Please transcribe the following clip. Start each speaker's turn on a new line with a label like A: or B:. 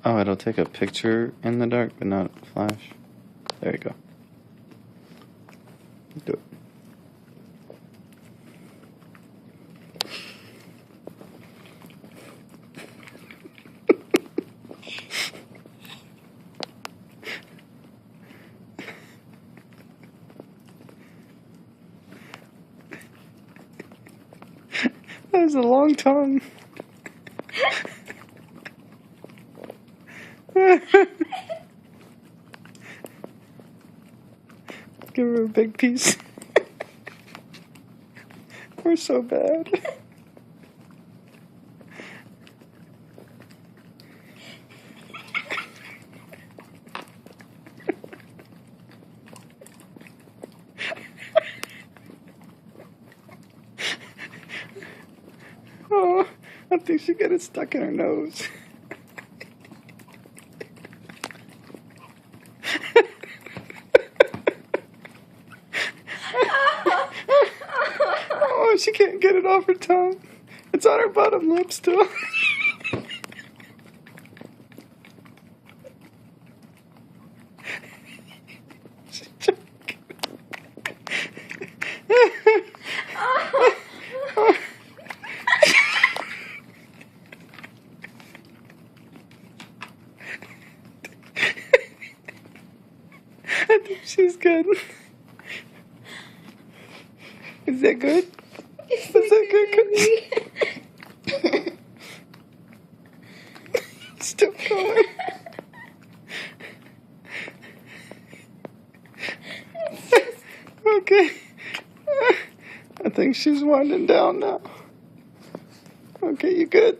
A: Oh, it'll take a picture in the dark, but not a flash. There you go. Do it. That was a long tongue. Give her a big piece. We're so bad. Oh, I think she got it stuck in her nose. Oh, she can't get it off her tongue. It's on her bottom lip still. She's joking. I think she's good. Is that good? Is that good? Still going. Okay. I think she's winding down now. Okay, you good?